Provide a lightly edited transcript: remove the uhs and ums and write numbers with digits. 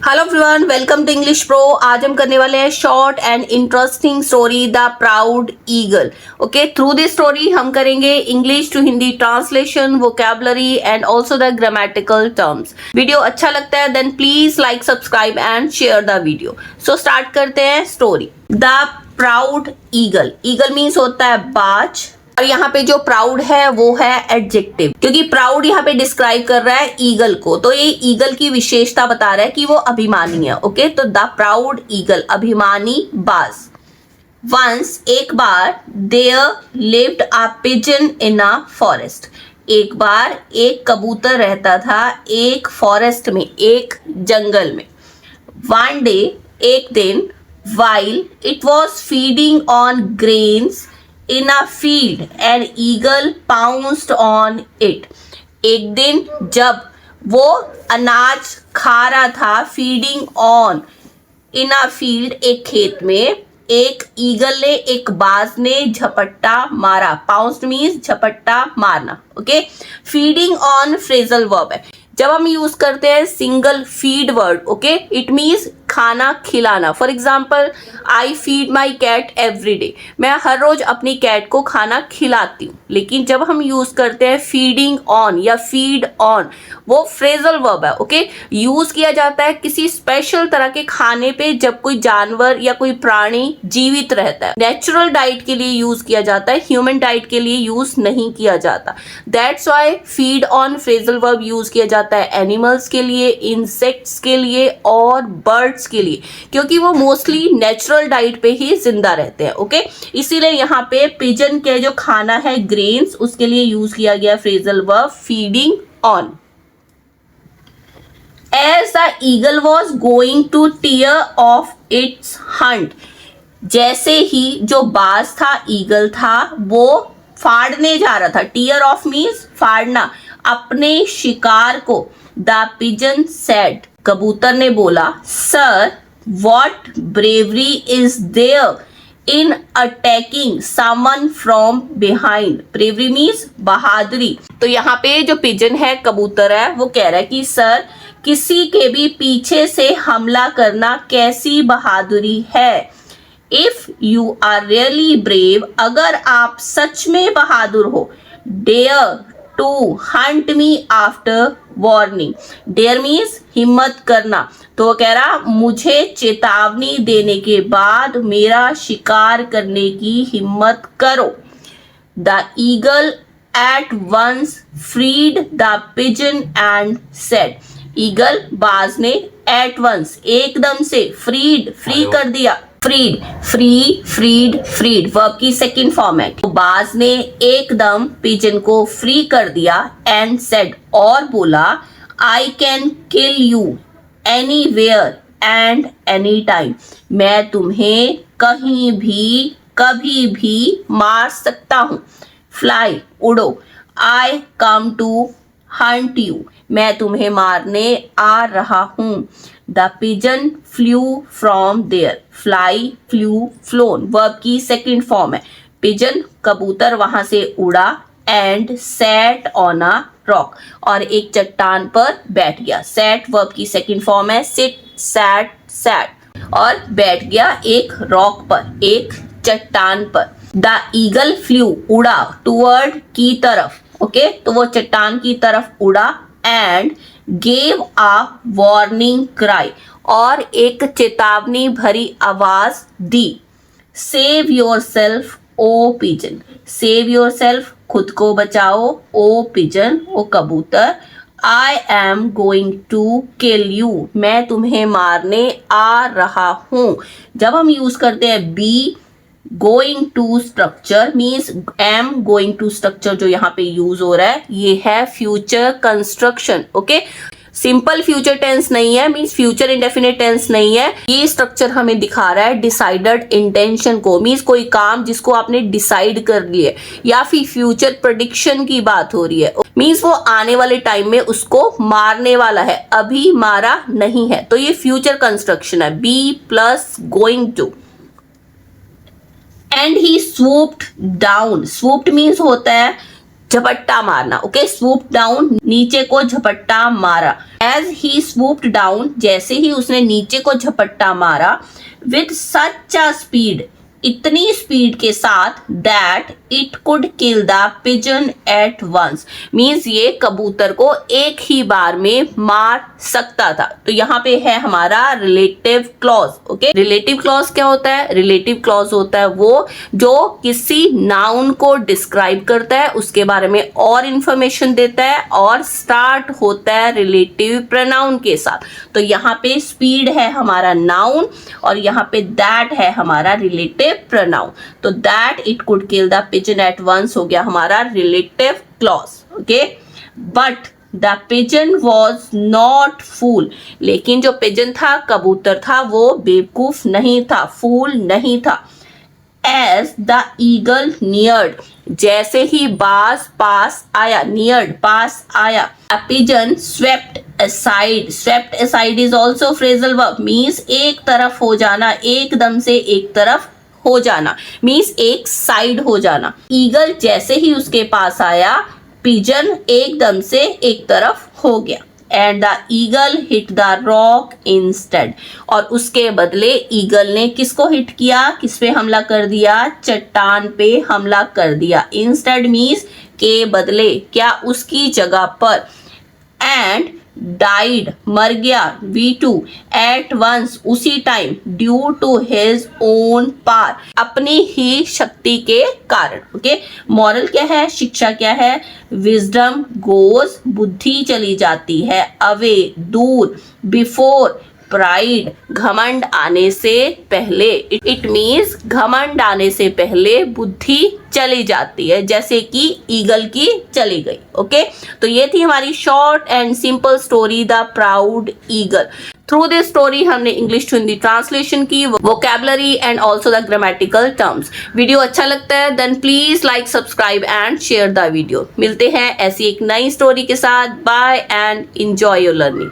Hello everyone, welcome to English pro. आज हम करने वाले हैं short and interesting story the proud eagle. Okay, through this story हम करेंगे English to Hindi translation, vocabulary and also the grammatical terms. Video अच्छा लगता है then please like, subscribe and share the video. So start करते हैं story. The proud eagle. Eagle means होता है बाज, और यहाँ पे जो प्राउड है वो है एडजेक्टिव, क्योंकि प्राउड यहाँ पे डिस्क्राइब कर रहा है ईगल को, तो ये ईगल की विशेषता बता रहा है कि वो अभिमानी है। ओके, तो द प्राउड ईगल, अभिमानी बाज। वंस, एक बार, there lived a pigeon in a forest. एक बार एक कबूतर रहता था एक फॉरेस्ट में, एक जंगल में। वन डे, एक दिन, while it was feeding on grains in a field, an eagle pounced on it. एक दिन जब वो अनाज खा रहा था, feeding on in a field, एक खेत में, एक ईगल ने, एक बाज ने झपट्टा मारा। पाउंस्ड मीन्स झपट्टा मारना। Okay, feeding on phrasal verb है। जब हम यूज करते हैं single feed word, okay, it means खाना खिलाना। For example, I feed my cat every day. मैं हर रोज अपनी कैट को खाना खिलाती हूँ। लेकिन जब हम यूज करते हैं फीडिंग ऑन या फीड ऑन, वो फ्रेजल वर्ब है। ओके, यूज किया जाता है किसी स्पेशल तरह के खाने पे जब कोई जानवर या कोई प्राणी जीवित रहता है। नेचुरल डाइट के लिए यूज किया जाता है, ह्यूमन डाइट के लिए यूज नहीं किया जाता। That's why feed on phrasal verb use किया जाता है एनिमल्स के लिए, इंसेक्ट्स के लिए और बर्ड्स के लिए, क्योंकि वो मोस्टली नेचुरल डाइट पे ही जिंदा रहते हैं। ओके, इसीलिए यहाँ पे पिजन के जो खाना है ग्रेन्स, उसके लिए यूज किया गया phrasal verb feeding on. As the eagle was going to tear off its hunt, जैसे ही जो बाज था, ईगल था, वो फाड़ने जा रहा था। टीयर ऑफ मीन्स फाड़ना, अपने शिकार को। द पिजन सेड, कबूतर ने बोला, sir what bravery is there in attacking someone from behind. Bravery means बहादुरी। तो यहाँ पे जो पिजन है, कबूतर है, वो कह रहा है कि सर, किसी के भी पीछे से हमला करना कैसी बहादुरी है। If you are really brave, अगर आप सच में बहादुर हो, dare to hunt me after warning. Dare means हिम्मत करना। तो वो कह रहा, मुझे चेतावनी देने के बाद मेरा शिकार करने की हिम्मत करो। The eagle at once freed the pigeon and said. Eagle, बाज ने, एट वंस, एकदम से, फ्रीड, फ्री कर दिया। Freed, free, freed, freed verb की सेकंड फॉर्म है। तो बाज ने एकदम पिजन को फ्री कर दिया, एंड सेड, और बोला, I can kill you anywhere and any time. मैं तुम्हें कहीं भी कभी भी मार सकता हूँ। फ्लाई, उड़ो। I come to hunt you, मैं तुम्हें मारने आ रहा हूँ। The pigeon flew from there. Fly, flew, flown verb की सेकंड फॉर्म है। पिजन, कबूतर, वहां से उड़ा, and sat on a rock, और एक चट्टान पर बैठ गया। सैट वर्ब की सेकंड फॉर्म है। सिट, सैट, सैट, और बैठ गया एक रॉक पर, एक चट्टान पर। द ईगल फ्लू, उड़ा, टूवर्ड, की तरफ। ओके, तो वो चट्टान की तरफ उड़ा, and gave a warning cry, और एक चेतावनी भरी आवाज दी। Save your self O pigeon. Save your self, खुद को बचाओ, ओ पिजन, ओ कबूतर। I am going to kill you, मैं तुम्हें मारने आ रहा हूं। जब हम यूज करते हैं be, going to structure means am going to structure जो यहाँ पे यूज हो रहा है, ये है future construction. Okay, simple future tense नहीं है, मीन्स फ्यूचर इंडेफिनिट टेंस नहीं है। ये स्ट्रक्चर हमें दिखा रहा है डिसाइडेड इंटेंशन को, मीन्स कोई काम जिसको आपने डिसाइड कर लिया, या फिर फ्यूचर प्रेडिक्शन की बात हो रही है, मीन्स वो आने वाले टाइम में उसको मारने वाला है, अभी मारा नहीं है। तो ये फ्यूचर कंस्ट्रक्शन है, be plus going to. And he swooped down. swooped means होता है झपट्टा मारना, ओके, swoop डाउन, नीचे को झपट्टा मारा। एज ही swooped डाउन, जैसे ही उसने नीचे को झपट्टा मारा, विथ सच अ स्पीड, इतनी स्पीड के साथ, that it could kill the pigeon at once, means ये कबूतर को एक ही बार में मार सकता था। तो यहाँ पे है हमारा relative clause, okay. Relative clause क्या होता है? रिलेटिव क्लॉज होता है वो जो किसी नाउन को डिस्क्राइब करता है, उसके बारे में और इंफॉर्मेशन देता है, और स्टार्ट होता है रिलेटिव प्रोनाउन के साथ। तो यहाँ पे स्पीड है हमारा नाउन और यहाँ पे दैट है हमारा रिलेटिव प्रोनाउन। तो that it could kill the pigeon at once हो गया हमारा relative clause, okay. But the pigeon was not fool, लेकिन जो पिजन था, कबूतर था, वो बेवकूफ नहीं था, फूल नहीं था। एज द ईगल नियर्ड, जैसे ही बाज पास आया, नियर्ड पास आया, a pigeon swept aside, swept aside is also phrasal verb, means एक तरफ हो जाना, एकदम से एक तरफ हो जाना, मीन्स एक साइड हो जाना। ईगल जैसे ही उसके पास आया, पिजन एकदम से एक तरफ हो गया। And the eagle hit the rock instead, और उसके बदले ईगल ने किसको हिट किया? किस पे हमला कर दिया? चट्टान पे हमला कर दिया। इंस्टेड मीन्स के बदले, क्या उसकी जगह पर। एंड डाइड मर गया, V2 एट वंस उसी time, due to his own power, अपनी ही शक्ति के कारण, ओके। मॉरल क्या है? शिक्षा क्या है? विजडम गोज, बुद्धि चली जाती है, अवे दूर, बिफोर प्राइड, घमंड आने से पहले। इट मीन्स घमंड आने से पहले बुद्धि चली जाती है, जैसे कि ईगल की चली गई, ओके। तो ये थी हमारी short and simple story the proud eagle. Through this story हमने इंग्लिश टू हिंदी ट्रांसलेशन की, vocabulary and also the grammatical terms. Video अच्छा लगता है then please like, subscribe and share the video. मिलते हैं ऐसी एक नई स्टोरी के साथ। Bye and enjoy your learning.